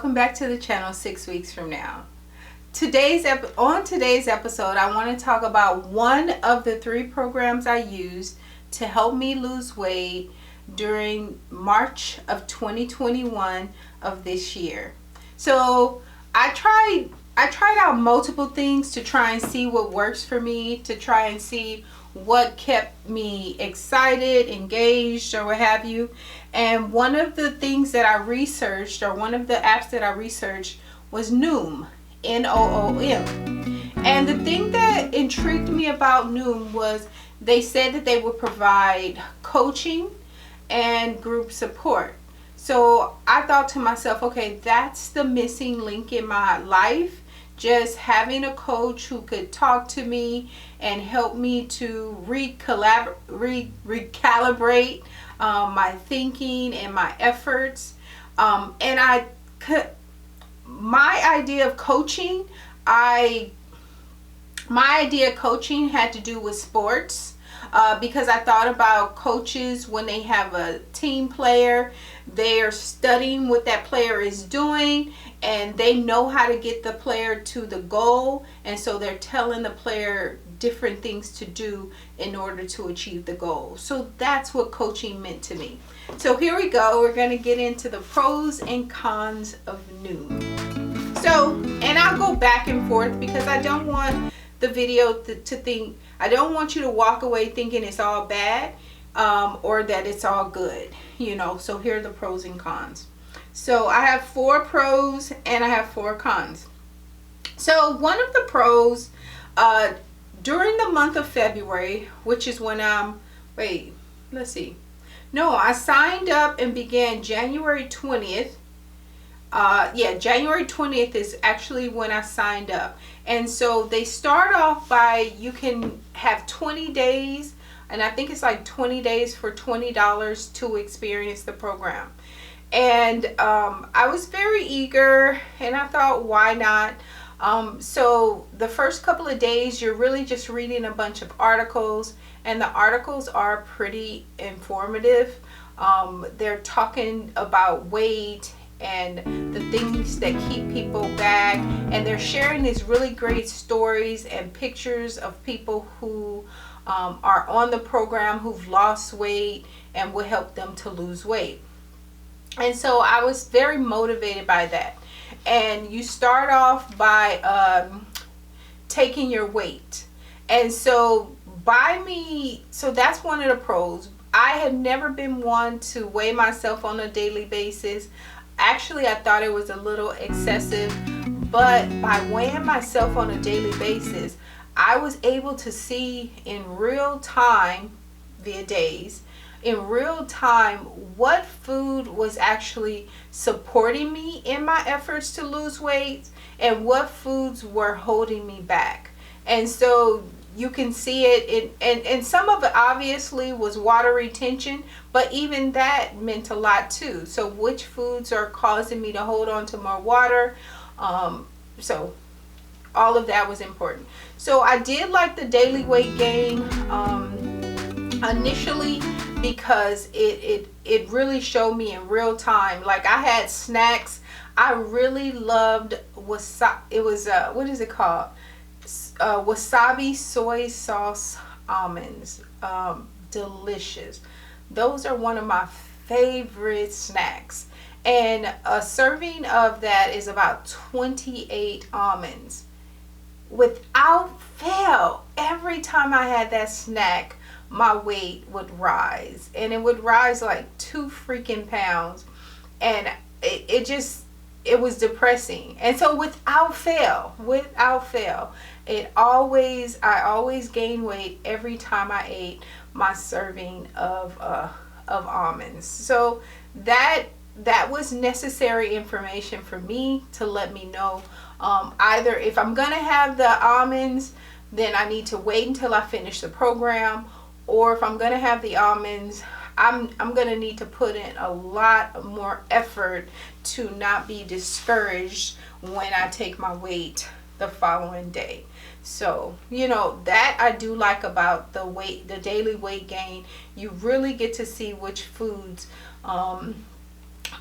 welcome back to the channel 6 weeks from now. On today's episode, I want to talk about one of the 3 programs I used to help me lose weight during March of 2021 of this year. So I tried out multiple things to try and see what works for me, to try and see what kept me excited, engaged, or what have you. And one of the things that I researched, or one of the apps that I researched, was Noom, Noom. And the thing that intrigued me about Noom was they said that they would provide coaching and group support. So I thought to myself, okay, that's the missing link in my life. Just having a coach who could talk to me and help me to recalibrate my thinking and my efforts. My idea of coaching, had to do with sports. Because I thought about coaches when they have a team player, they are studying what that player is doing and they know how to get the player to the goal, and so they're telling the player different things to do in order to achieve the goal. So that's what coaching meant to me. So here we go. We're going to get into the pros and cons of Noom. So, and I'll go back and forth because I don't want the video to think, I don't want you to walk away thinking it's all bad or that it's all good, so here are the pros and cons. So I have 4 pros and I have 4 cons. So one of the pros, during the month of February, which is when I signed up and began January 20th. January 20th is actually when I signed up. And so they start off by, you can have 20 days, and I think it's like 20 days for $20 to experience the program. And I was very eager, and I thought, why not? So the first couple of days, you're really just reading a bunch of articles, and the articles are pretty informative. They're talking about weight and the things that keep people back, and they're sharing these really great stories and pictures of people who are on the program, who've lost weight and will help them to lose weight. And so I was very motivated by that. And you start off by taking your weight. And so that's one of the pros. I had never been one to weigh myself on a daily basis. Actually, I thought it was a little excessive, but by weighing myself on a daily basis, I was able to see in real time, via days, in real time, what food was actually supporting me in my efforts to lose weight and what foods were holding me back. And so you can see it, and some of it obviously was water retention, but even that meant a lot too. So which foods are causing me to hold on to more water? So all of that was important. So I did like the daily weight gain initially, because it really showed me in real time. Like, I had snacks. I really loved wasabi. It was what is it called? Wasabi soy sauce almonds. Delicious. Those are one of my favorite snacks. And a serving of that is about 28 almonds. Without fail, every time I had that snack, my weight would rise, and it would rise like 2 freaking pounds, and it was depressing. And so without fail, I always gained weight every time I ate my serving of almonds. So that was necessary information for me to let me know, either if I'm gonna have the almonds, then I need to wait until I finish the program, or if I'm gonna have the almonds, I'm gonna need to put in a lot more effort to not be discouraged when I take my weight the following day. So that I do like about the daily weight gain. You really get to see which foods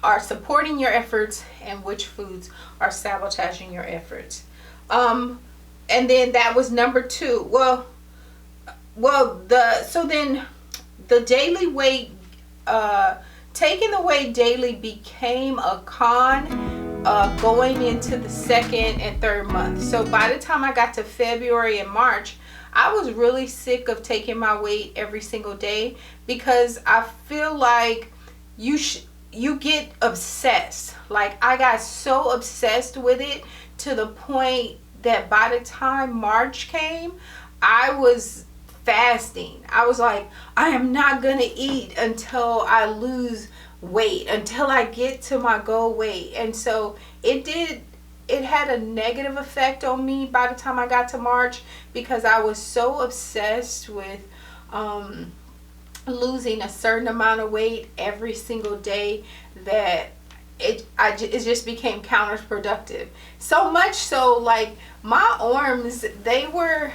are supporting your efforts and which foods are sabotaging your efforts. And then that was number two. Then the daily weight, taking the weight daily became a con going into the second and third month. So by the time I got to February and March, I was really sick of taking my weight every single day, because I feel like you get obsessed. Like, I got so obsessed with it to the point that by the time March came, I was fasting. I was like, I am not gonna eat until I lose weight, until I get to my goal weight. And so it had a negative effect on me by the time I got to March, because I was so obsessed with losing a certain amount of weight every single day that it just became counterproductive. So much so, like, my arms, they were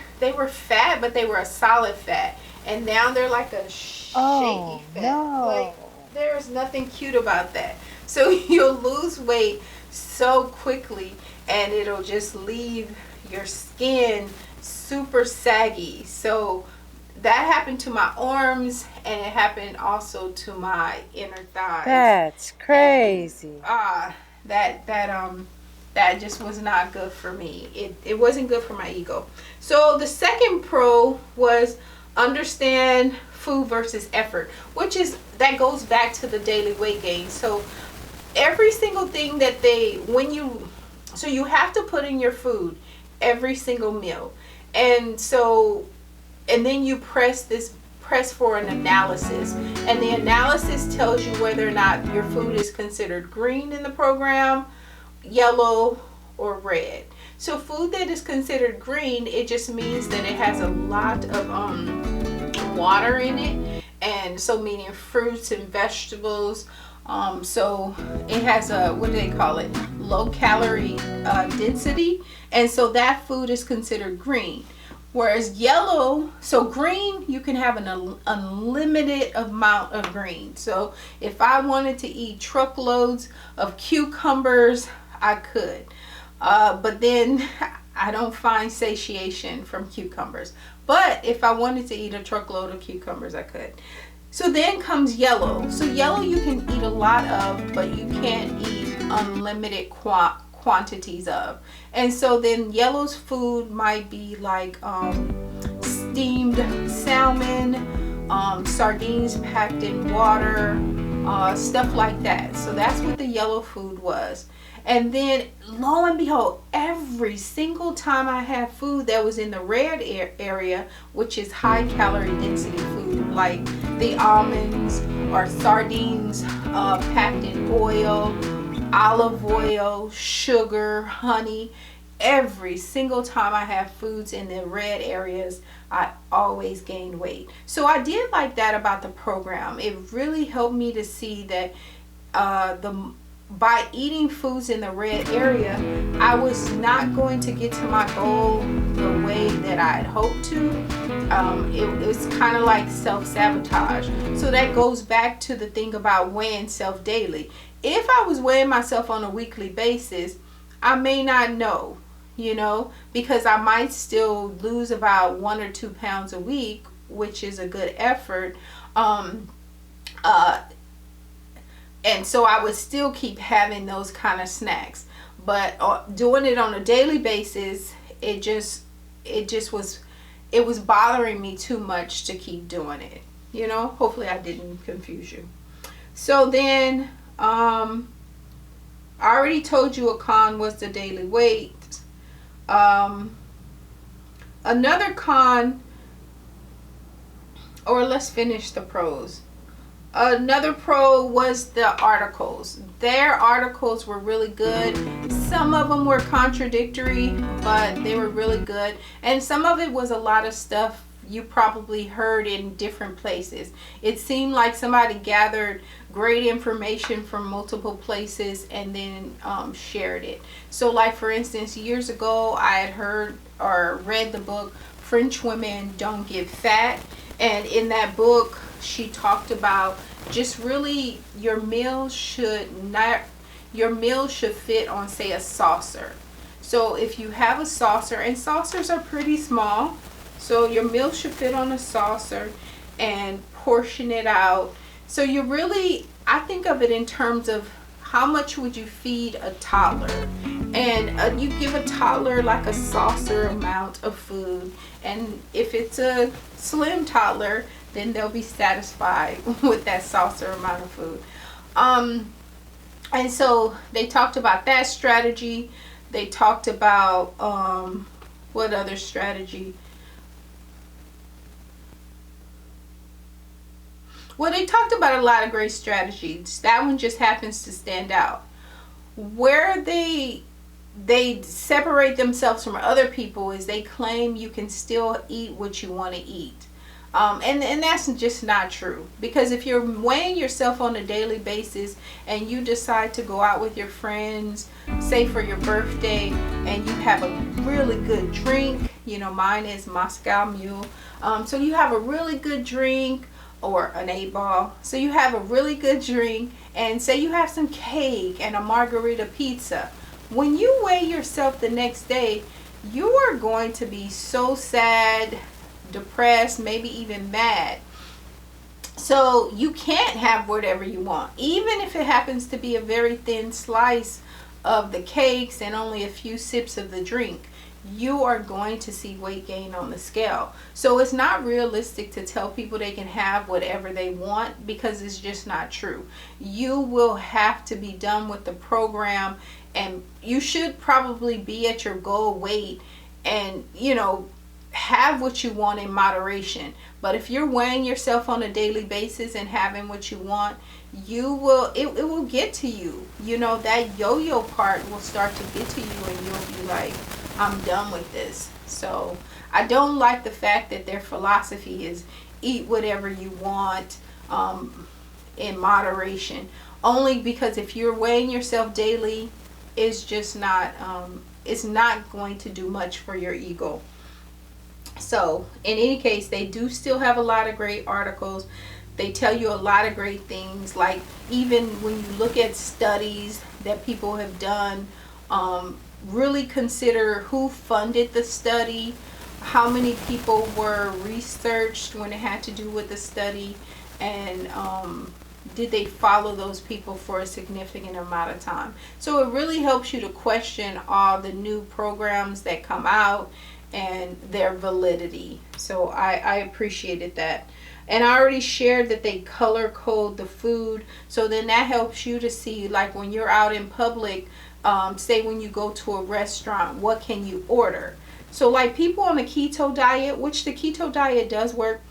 fat, but they were a solid fat, and now they're like a shaky fat. No. Like, there's nothing cute about that. So you'll lose weight so quickly, and it'll just leave your skin super saggy. So that happened to my arms, and it happened also to my inner thighs. That's crazy. That just was not good for me. It wasn't good for my ego. So the second pro was understand food versus effort, that goes back to the daily weight gain. So every single thing that you have to put in your food every single meal. And then you press for an analysis, and the analysis tells you whether or not your food is considered green in the program, yellow, or red. So food that is considered green, it just means that it has a lot of water in it, and so meaning fruits and vegetables. So it has a, what do they call it, low calorie density, and so that food is considered green. Whereas yellow, so green, you can have an unlimited amount of green. So if I wanted to eat truckloads of cucumbers, I could. But then I don't find satiation from cucumbers. But if I wanted to eat a truckload of cucumbers, I could. So then comes yellow. So yellow you can eat a lot of, but you can't eat unlimited quantities of. And so then yellow's food might be like steamed salmon, sardines packed in water, stuff like that. So that's what the yellow food was. And then lo and behold, every single time I had food that was in the red area, which is high calorie density food, like the almonds or sardines packed in oil, olive oil, sugar, honey, every single time I have foods in the red areas, I always gained weight. So I did like that about the program. It really helped me to see that by eating foods in the red area, I was not going to get to my goal the way that I had hoped to. It was kind of like self-sabotage. So that goes back to the thing about weighing self daily. If I was weighing myself on a weekly basis, I may not know, because I might still lose about 1 or 2 pounds a week, which is a good effort. And so I would still keep having those kind of snacks. But doing it on a daily basis, it was bothering me too much to keep doing it. Hopefully I didn't confuse you. So then, I already told you a con was the daily weight. Another con, or let's finish the pros. Another pro was the articles. Their articles were really good. Some of them were contradictory, but they were really good. And some of it was a lot of stuff you probably heard in different places. It seemed like somebody gathered great information from multiple places and then shared it. So like, for instance, years ago I had heard or read the book French Women Don't Get Fat, and in that book she talked about just really your meal should fit on, say, a saucer. So if you have a saucer, and saucers are pretty small, so your meal should fit on a saucer, and portion it out. So you really, I think of it in terms of how much would you feed a toddler, and you give a toddler like a saucer amount of food, and if it's a slim toddler, then they'll be satisfied with that saucer amount of food. And so they talked about that strategy. They talked about what other strategy? Well, they talked about a lot of great strategies. That one just happens to stand out. Where they separate themselves from other people is they claim you can still eat what you want to eat. And that's just not true, because if you're weighing yourself on a daily basis and you decide to go out with your friends, say for your birthday, and you have a really good drink, mine is Moscow Mule, so you have a really good drink, or an 8-ball, so you have a really good drink, and say you have some cake and a margarita pizza. When you weigh yourself the next day, you are going to be so sad, depressed, maybe even mad. So you can't have whatever you want, even if it happens to be a very thin slice of the cakes and only a few sips of the drink. You are going to see weight gain on the scale. So it's not realistic to tell people they can have whatever they want, because it's just not true. You will have to be done with the program, and you should probably be at your goal weight, and have what you want in moderation. But if you're weighing yourself on a daily basis and having what you want, it will get to you. That yo-yo part will start to get to you, and you'll be like, I'm done with this. So I don't like the fact that their philosophy is eat whatever you want in moderation. Only because if you're weighing yourself daily, it's just not it's not going to do much for your ego. So in any case, they do still have a lot of great articles. They tell you a lot of great things, like even when you look at studies that people have done, really consider who funded the study, how many people were researched when it had to do with the study, and did they follow those people for a significant amount of time. So it really helps you to question all the new programs that come out and their validity. So I appreciated that. And I already shared that they color code the food, so then that helps you to see, like when you're out in public, say when you go to a restaurant, what can you order? So like people on the keto diet, which the keto diet does work,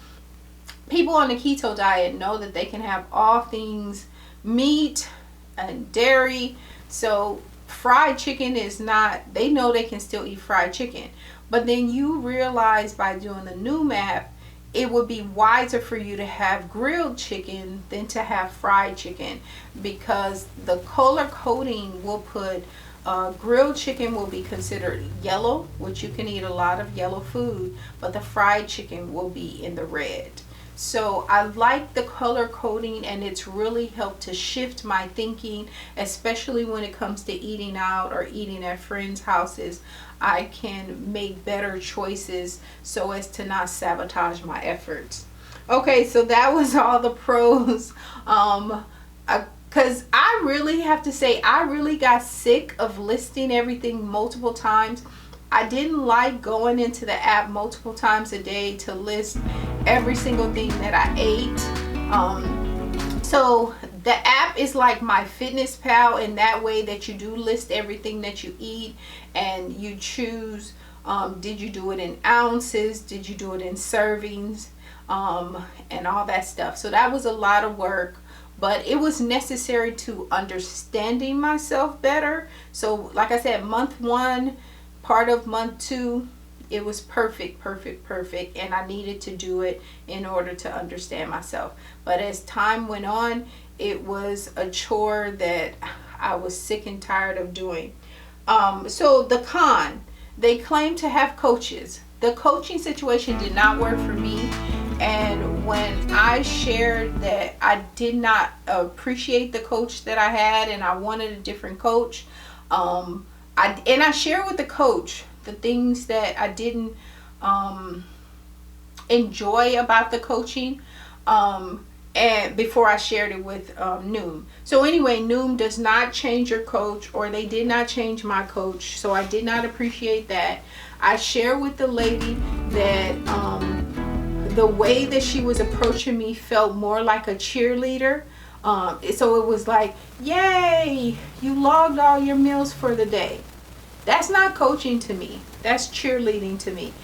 people on the keto diet know that they can have all things meat and dairy. So fried chicken is not, they know they can still eat fried chicken. But then you realize by doing the Noom App, it would be wiser for you to have grilled chicken than to have fried chicken, because the color coding will put grilled chicken will be considered yellow, which you can eat a lot of yellow food, but the fried chicken will be in the red. So I like the color coding, and it's really helped to shift my thinking, especially when it comes to eating out or eating at friends' houses. I can make better choices so as to not sabotage my efforts. Okay, so that was all the pros. Because I really have to say, I really got sick of listing everything multiple times. I didn't like going into the app multiple times a day to list every single thing that I ate. So the app is like my Fitness Pal in that way, that you do list everything that you eat, and you choose, did you do it in ounces, did you do it in servings, and all that stuff. So that was a lot of work, but it was necessary to understanding myself better. So like I said, month 1, part of month 2, it was perfect, and I needed to do it in order to understand myself. But as time went on, it was a chore that I was sick and tired of doing. So the con, they claim to have coaches. The coaching situation did not work for me, and when I shared that I did not appreciate the coach that I had and I wanted a different coach. I shared with the coach the things that I didn't enjoy about the coaching. And before I shared it with Noom. So anyway, Noom does not change your coach, or they did not change my coach. So I did not appreciate that. I shared with the lady that the way that she was approaching me felt more like a cheerleader. So it was like, yay, you logged all your meals for the day. That's not coaching to me. That's cheerleading to me.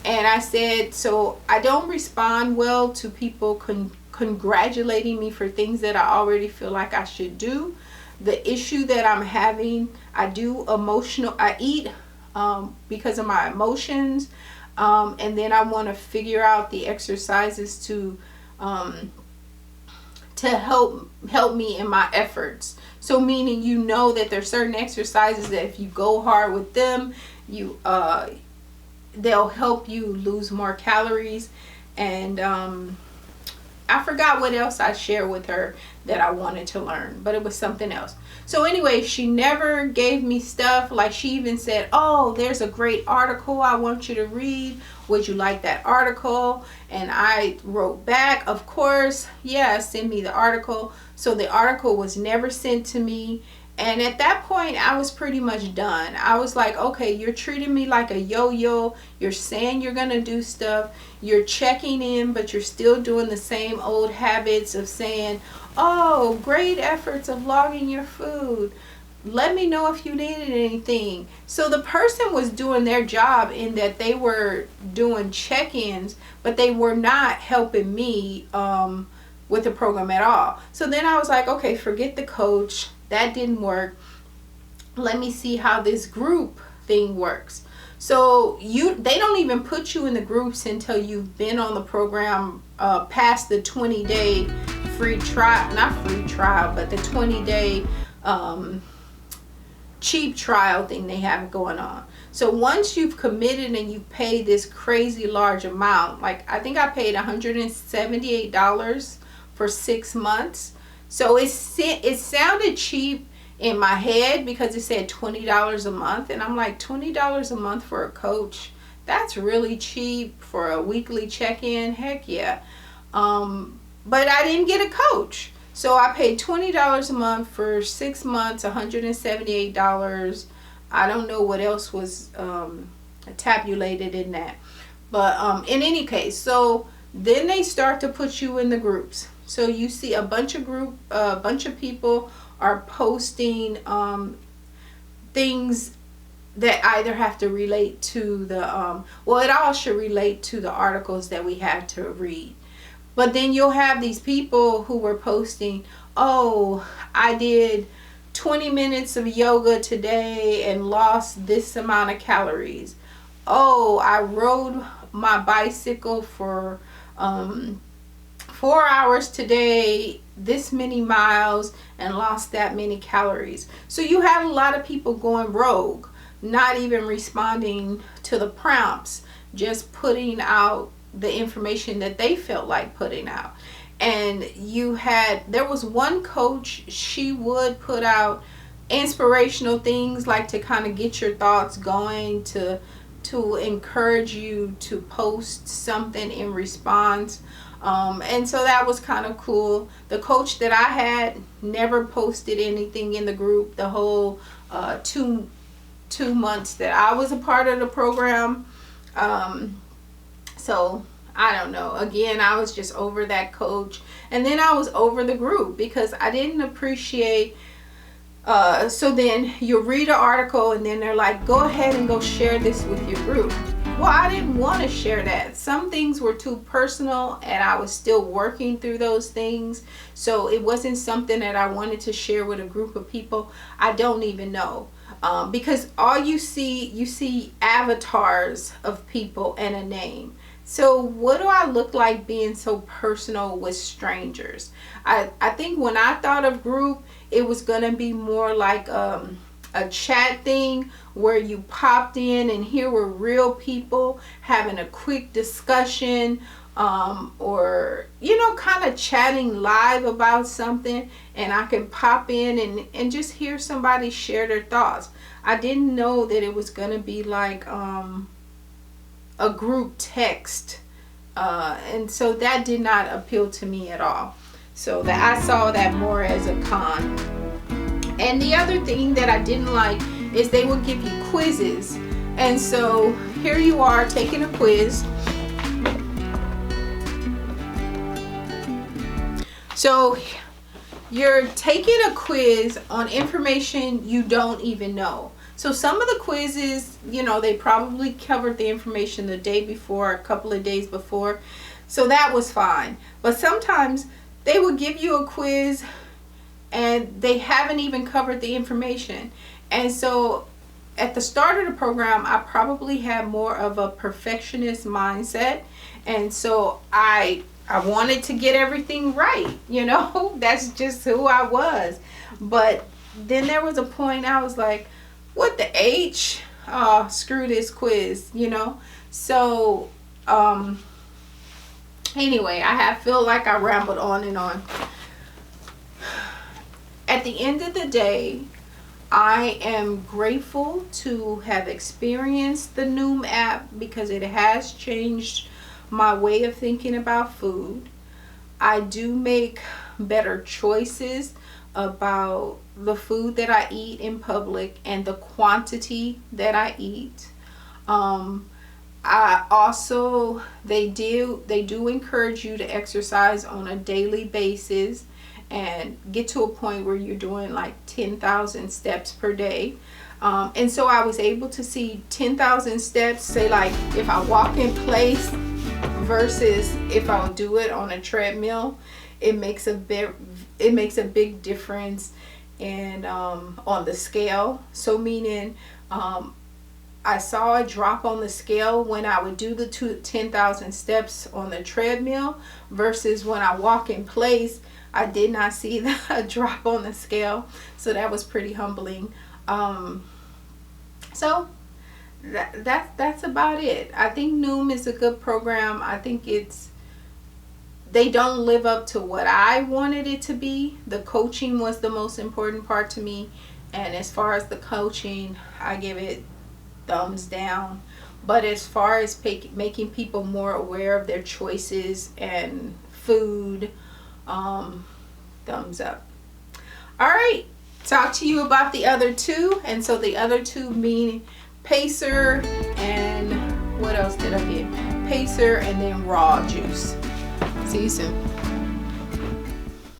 And I said, so I don't respond well to people congratulating me for things that I already feel like I should do. The issue that I'm having, I eat because of my emotions. And then I want to figure out the exercises to help me in my efforts. So meaning, that there's certain exercises that if you go hard with them, they'll help you lose more calories. And I forgot what else I shared with her that I wanted to learn, but it was something else. So anyway, she never gave me stuff. Like, she even said, oh, there's a great article I want you to read. Would you like that article? And I wrote back, of course, yeah, send me the article. So the article was never sent to me. And at that point, I was pretty much done. I was like, okay, you're treating me like a yo-yo. You're saying you're going to do stuff. You're checking in, but you're still doing the same old habits of saying, oh, great efforts of logging your food. Let me know if you needed anything. So the person was doing their job in that they were doing check-ins, but they were not helping me with the program at all. So then I was like, okay, forget the coach. That didn't work. Let me see how this group thing works. So they don't even put you in the groups until you've been on the program past the 20-day free trial, not free trial, but the 20-day cheap trial thing they have going on. So once you've committed and you pay this crazy large amount, like I think I paid $178 for 6 months. So it sounded cheap in my head because it said $20 a month. And I'm like, $20 a month for a coach? That's really cheap for a weekly check-in. Heck yeah. But I didn't get a coach. So I paid $20 a month for 6 months, $178. I don't know what else was tabulated in that. But in any case, so then they start to put you in the groups. So you see a bunch of people are posting things that either have to relate to the it all should relate to the articles that we have to read. But then you'll have these people who were posting, oh, I did 20 minutes of yoga today and lost this amount of calories. Oh, I rode my bicycle for 4 hours today, this many miles, and lost that many calories. So you have a lot of people going rogue, not even responding to the prompts, just putting out the information that they felt like putting out. And there was one coach, she would put out inspirational things, like to kind of get your thoughts going, to encourage you to post something in response. And so that was kind of cool. The coach that I had never posted anything in the group the whole 2 months that I was a part of the program. So I don't know. Again, I was just over that coach. And then I was over the group because I didn't appreciate. So then you read an article and then they're like, go ahead and go share this with your group. Well, I didn't want to share that. Some things were too personal and I was still working through those things. So it wasn't something that I wanted to share with a group of people I don't even know. Because all you see avatars of people and a name. So what do I look like being so personal with strangers? I think when I thought of group, it was going to be more like a chat thing where you popped in and here were real people having a quick discussion. or kind of chatting live about something, and I can pop in and just hear somebody share their thoughts. I didn't know that it was gonna be like a group text, and so that did not appeal to me at all. So that I saw that more as a con. And the other thing that I didn't like is they would give you quizzes, and so here you are taking a quiz. So you're taking a quiz on information you don't even know. So some of the quizzes, they probably covered the information the day before, a couple of days before. So that was fine. But sometimes they would give you a quiz and they haven't even covered the information. And so at the start of the program, I probably had more of a perfectionist mindset. And so I wanted to get everything right, that's just who I was. But then there was a point I was like, what the H? Oh, screw this quiz, So, anyway, I feel like I rambled on and on. At the end of the day, I am grateful to have experienced the Noom app because it has changed my way of thinking about food. I do make better choices about the food that I eat in public and the quantity that I eat. I also they do encourage you to exercise on a daily basis and get to a point where you're doing like 10,000 steps per day. And so I was able to see 10,000 steps, say like if I walk in place versus if I would do it on a treadmill. It makes a big difference in on the scale. So meaning I saw a drop on the scale when I would do the 10,000 steps on the treadmill versus when I walk in place. I did not see a drop on the scale, so that was pretty humbling. So that's about it. I think Noom is a good program. I think they don't live up to what I wanted it to be. The coaching was the most important part to me, and as far as the coaching, I give it thumbs down. But as far as making people more aware of their choices and food, thumbs up. All right, talk to you about the other two. And so the other two mean Pacer and what else did I get? Pacer and then raw juice. See you soon.